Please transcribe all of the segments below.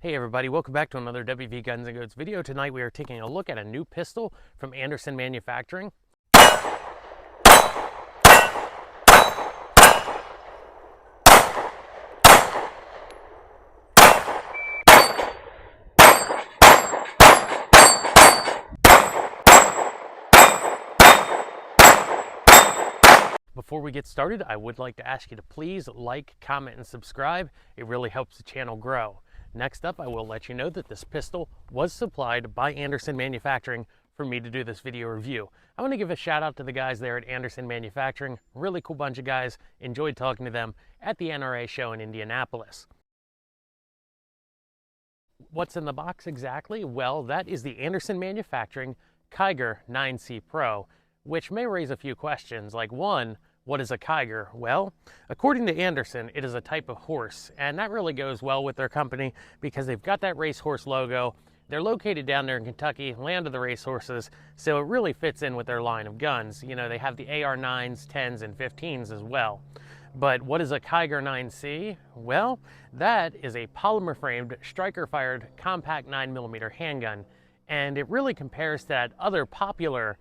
Hey everybody, welcome back to another WV Guns and Goats video. Tonight we are taking a look at a new pistol from Anderson Manufacturing. Before we get started, I would like to ask you to please like, comment, and subscribe. It really helps the channel grow. Next up, I will let you know that this pistol was supplied by Anderson Manufacturing for me to do this video review. I want to give a shout out to the guys there at Anderson Manufacturing. Really cool bunch of guys. Enjoyed talking to them at the NRA show in Indianapolis. What's in the box exactly? Well, that is the Anderson Manufacturing Kiger 9C Pro, which may raise a few questions. Like, one, what is a Kiger? Well, according to Anderson, it is a type of horse, and that really goes well with their company because they've got that racehorse logo. They're located down there in Kentucky, land of the racehorses, so it really fits in with their line of guns. You know, they have the AR9s, 10s, and 15s as well. But what is a Kiger 9C? Well, that is a polymer-framed, striker-fired, compact 9mm handgun, and it really compares to that other popular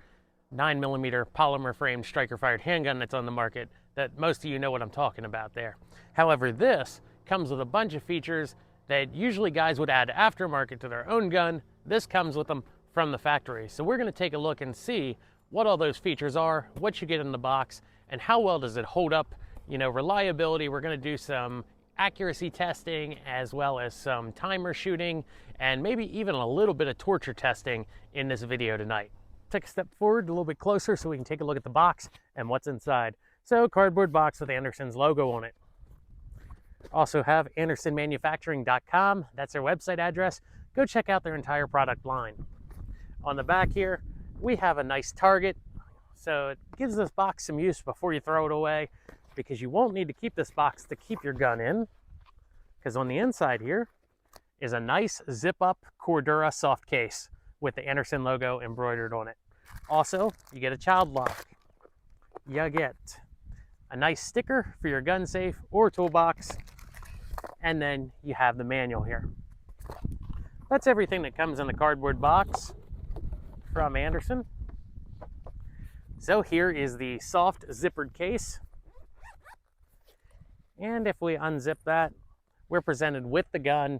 9mm polymer framed striker fired handgun that's on the market that most of you know what I'm talking about there. However, this comes with a bunch of features that usually guys would add aftermarket to their own gun. This comes with them from the factory. So we're going to take a look and see what all those features are, what you get in the box, and how well does it hold up. You know, reliability. We're going to do some accuracy testing as well as some timer shooting and maybe even a little bit of torture testing in this video tonight. Take a step forward a little bit closer so we can take a look at the box and what's inside. So, cardboard box with Anderson's logo on it. Also have AndersonManufacturing.com. That's their website address. Go check out their entire product line. On the back here, we have a nice target. So it gives this box some use before you throw it away, because you won't need to keep this box to keep your gun in, because on the inside here is a nice zip-up Cordura soft case with the Anderson logo embroidered on it. Also, you get a child lock. You get a nice sticker for your gun safe or toolbox, and then you have the manual here. That's everything that comes in the cardboard box from Anderson. So here is the soft zippered case. And if we unzip that, we're presented with the gun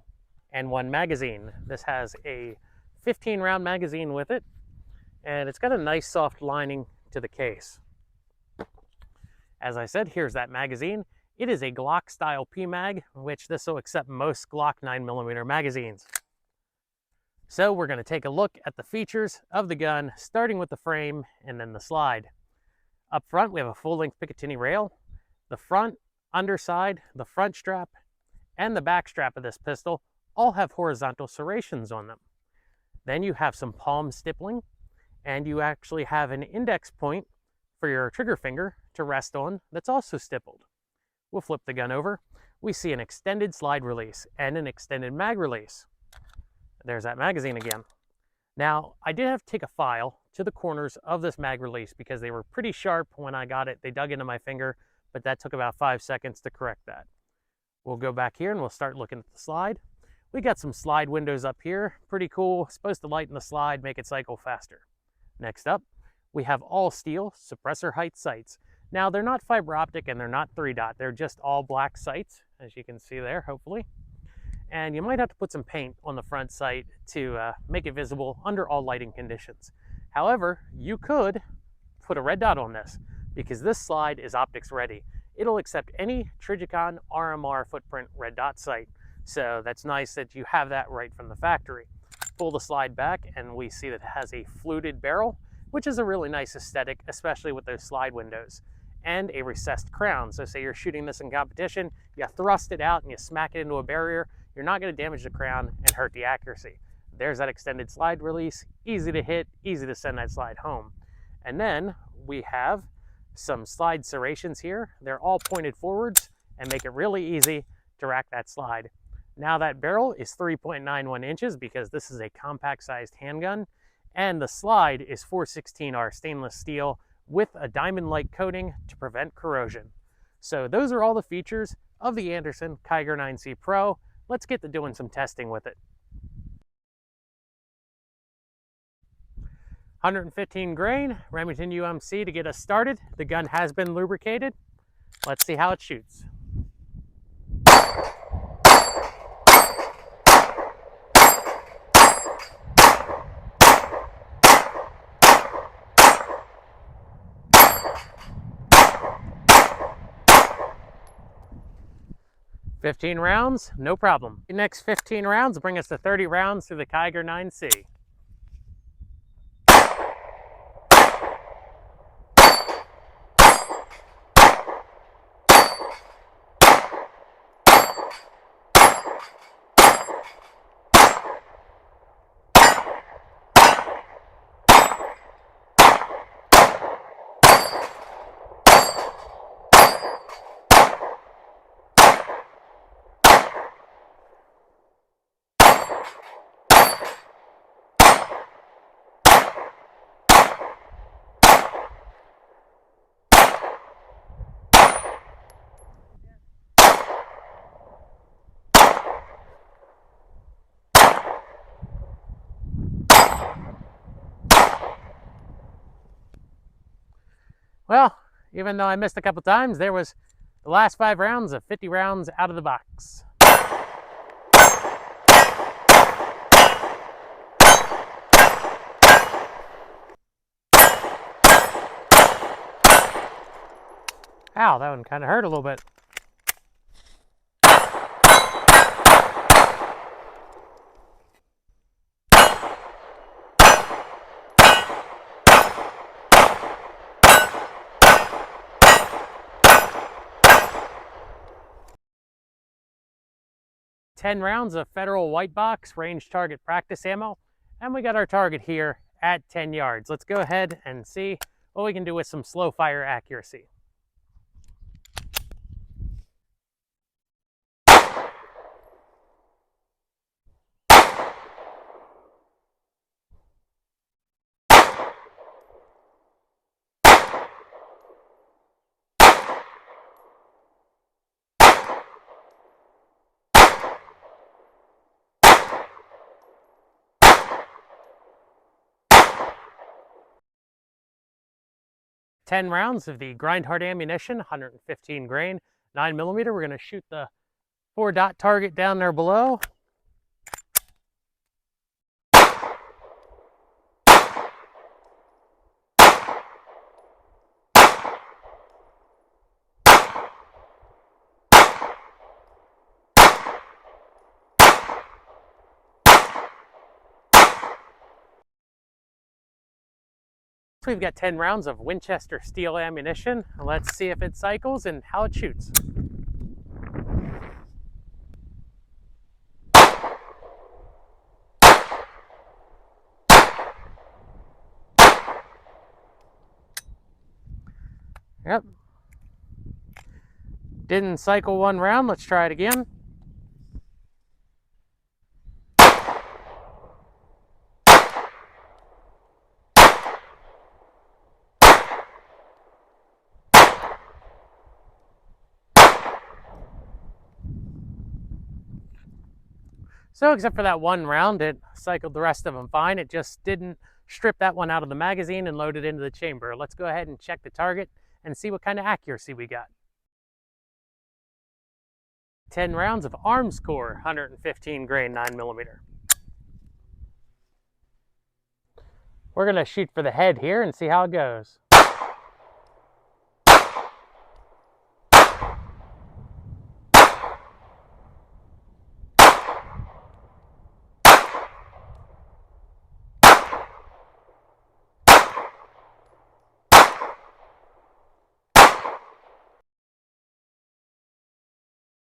and one magazine. This has a 15-round magazine with it, and it's got a nice soft lining to the case. As I said, here's that magazine. It is a Glock style PMag, which this will accept most Glock 9mm magazines. So we're going to take a look at the features of the gun, starting with the frame and then the slide. Up front, we have a full-length Picatinny rail. The front, underside, the front strap, and the back strap of this pistol all have horizontal serrations on them. Then you have some palm stippling, and you actually have an index point for your trigger finger to rest on that's also stippled. We'll flip the gun over. We see an extended slide release and an extended mag release. There's that magazine again. Now, I did have to take a file to the corners of this mag release because they were pretty sharp when I got it. They dug into my finger, but that took about 5 seconds to correct that. We'll go back here and we'll start looking at the slide. We got some slide windows up here, pretty cool, supposed to lighten the slide, make it cycle faster. Next up, we have all steel suppressor height sights. Now they're not fiber optic and they're not 3-dot, they're just all black sights, as you can see there, hopefully. And you might have to put some paint on the front sight to make it visible under all lighting conditions. However, you could put a red dot on this because this slide is optics ready. It'll accept any Trijicon RMR footprint red dot sight. So that's nice that you have that right from the factory. Pull the slide back and we see that it has a fluted barrel, which is a really nice aesthetic, especially with those slide windows, and a recessed crown. So say you're shooting this in competition, you thrust it out and you smack it into a barrier, you're not going to damage the crown and hurt the accuracy. There's that extended slide release, easy to hit, easy to send that slide home. And then we have some slide serrations here. They're all pointed forwards and make it really easy to rack that slide. Now that barrel is 3.91 inches because this is a compact sized handgun, and the slide is 416R stainless steel with a diamond-like coating to prevent corrosion. So those are all the features of the Anderson Kiger 9C Pro. let's get to doing some testing with it. 115 grain, Remington UMC to get us started. The gun has been lubricated. Let's see how it shoots. "15 rounds, no problem." The next 15 rounds bring us to 30 rounds through the Kiger 9C. Well, even though I missed a couple times, there was the last 5 rounds of 50 rounds out of the box. Ow, that one kind of hurt a little bit. "10 rounds of Federal white box range target practice ammo, and we got our target here at 10 yards. Let's go ahead and see what we can do with some slow fire accuracy. "10 rounds of the grind hard ammunition, 115 grain, 9mm. We're going to shoot the 4-dot target down there below. We've got 10 rounds of Winchester steel ammunition. Let's see if it cycles and how it shoots. Yep. Didn't cycle 1 round. Let's try it again. So except for that 1 round, it cycled the rest of them fine. It just didn't strip that one out of the magazine and load it into the chamber. Let's go ahead and check the target and see what kind of accuracy we got. 10 rounds of Arms Core, 115 grain, 9mm. We're gonna shoot for the head here and see how it goes.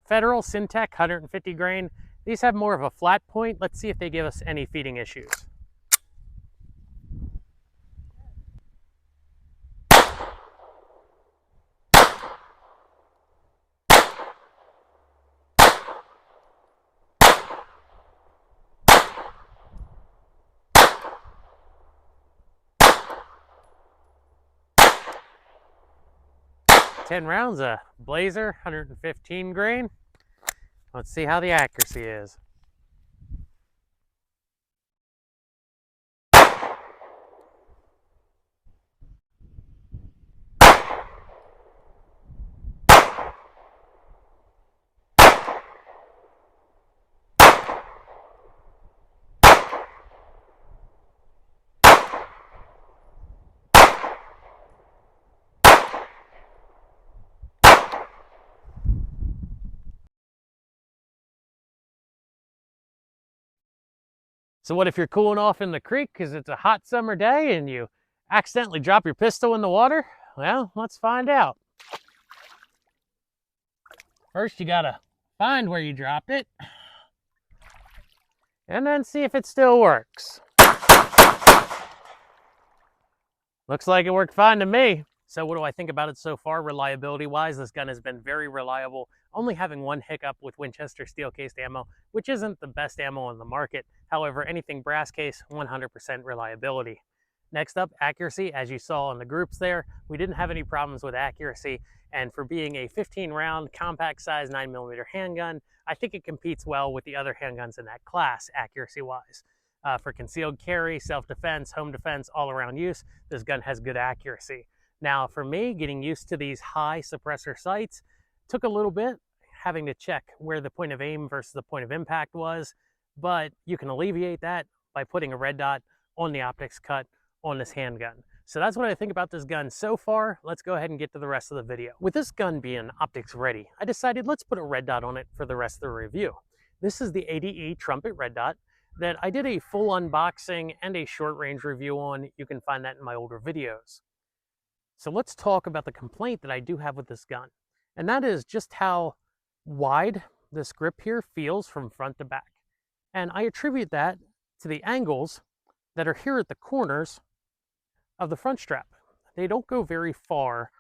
Federal Syntech 150 grain. These have more of a flat point. Let's see if they give us any feeding issues. "10 rounds of Blazer 115 grain. Let's see how the accuracy is. So what if you're cooling off in the creek because it's a hot summer day and you accidentally drop your pistol in the water? Well, let's find out. First, you gotta find where you dropped it and then see if it still works. Looks like it worked fine to me. So what do I think about it so far? Reliability-wise, this gun has been very reliable, only having one hiccup with Winchester steel-cased ammo, which isn't the best ammo on the market. However, anything brass case, 100% reliability. Next up, accuracy. As you saw in the groups there, we didn't have any problems with accuracy, and for being a 15-round, compact-size 9mm handgun, I think it competes well with the other handguns in that class, accuracy-wise. For concealed carry, self-defense, home defense, all-around use, this gun has good accuracy. Now, for me, getting used to these high suppressor sights took a little bit, having to check where the point of aim versus the point of impact was, but you can alleviate that by putting a red dot on the optics cut on this handgun. So that's what I think about this gun so far. Let's go ahead and get to the rest of the video. With this gun being optics ready, I decided let's put a red dot on it for the rest of the review. This is the ADE Trumpet Red Dot that I did a full unboxing and a short range review on. You can find that in my older videos. So let's talk about the complaint that I do have with this gun. And that is just how wide this grip here feels from front to back. And I attribute that to the angles that are here at the corners of the front strap. They don't go very far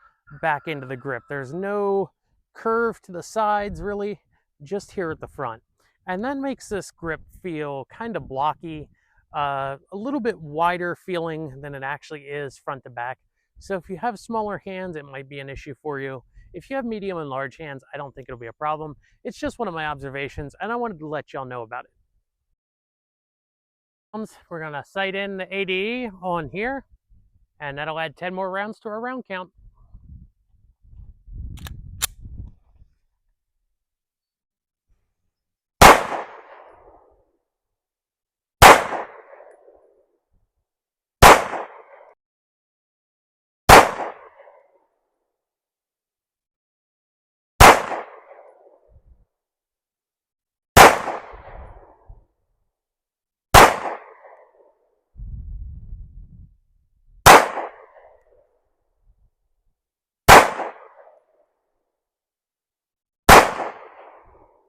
back into the grip. There's no curve to the sides really, just here at the front. And that makes this grip feel kind of blocky, a little bit wider feeling than it actually is front to back. So if you have smaller hands, it might be an issue for you. If you have medium and large hands, I don't think it'll be a problem. It's just one of my observations, and I wanted to let y'all know about it. We're gonna sight in the ADE on here, and that'll add 10 more rounds to our round count.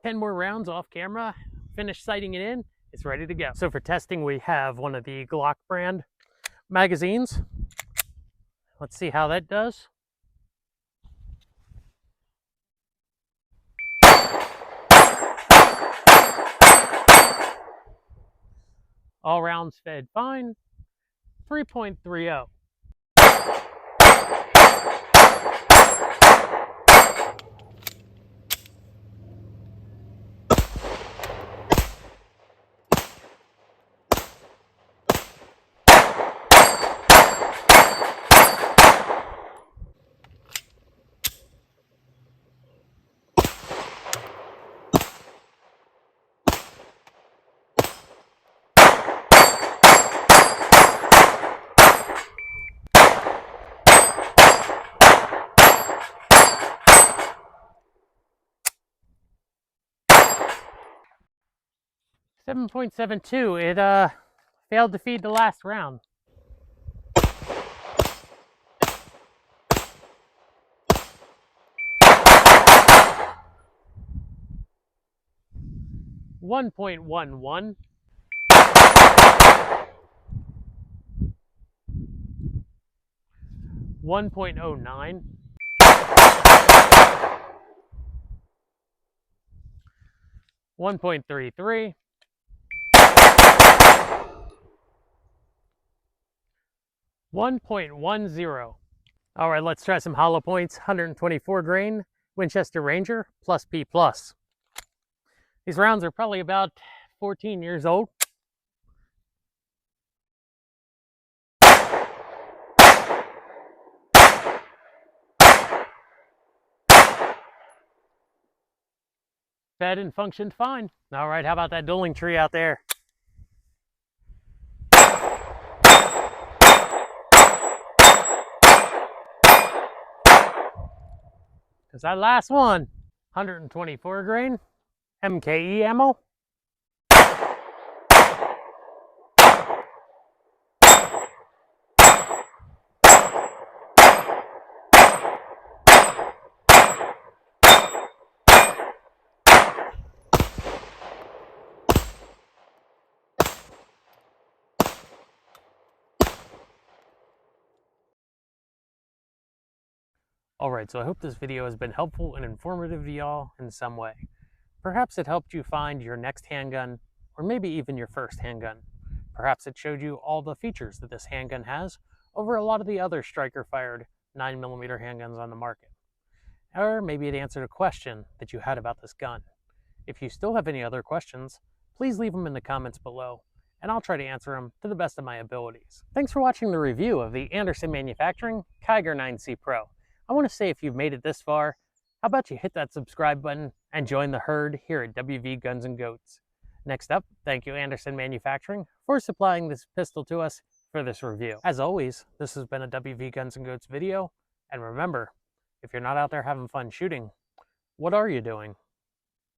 Ten more rounds off camera, finished sighting it in, it's ready to go. So for testing, we have one of the Glock brand magazines. Let's see how that does. All rounds fed fine, 3.30. .72. It failed to feed the last round. .11. 1.09. 1.33. 1.10. All right, let's try some hollow points. 124 grain Winchester Ranger plus P+. These rounds are probably about 14 years old. Fed and functioned fine. All right, how about that dueling tree out there? Because that last one, 124 grain, MKE ammo. Alright, so I hope this video has been helpful and informative to y'all in some way. Perhaps it helped you find your next handgun, or maybe even your first handgun. Perhaps it showed you all the features that this handgun has over a lot of the other striker-fired 9mm handguns on the market. Or maybe it answered a question that you had about this gun. If you still have any other questions, please leave them in the comments below, and I'll try to answer them to the best of my abilities. Thanks for watching the review of the Anderson Manufacturing Kiger 9C Pro. I want to say if you've made it this far, how about you hit that subscribe button and join the herd here at WVGunsNGoats. Next up, thank you Anderson Manufacturing for supplying this pistol to us for this review. As always, this has been a WVGunsNGoats video, and remember, if you're not out there having fun shooting, what are you doing?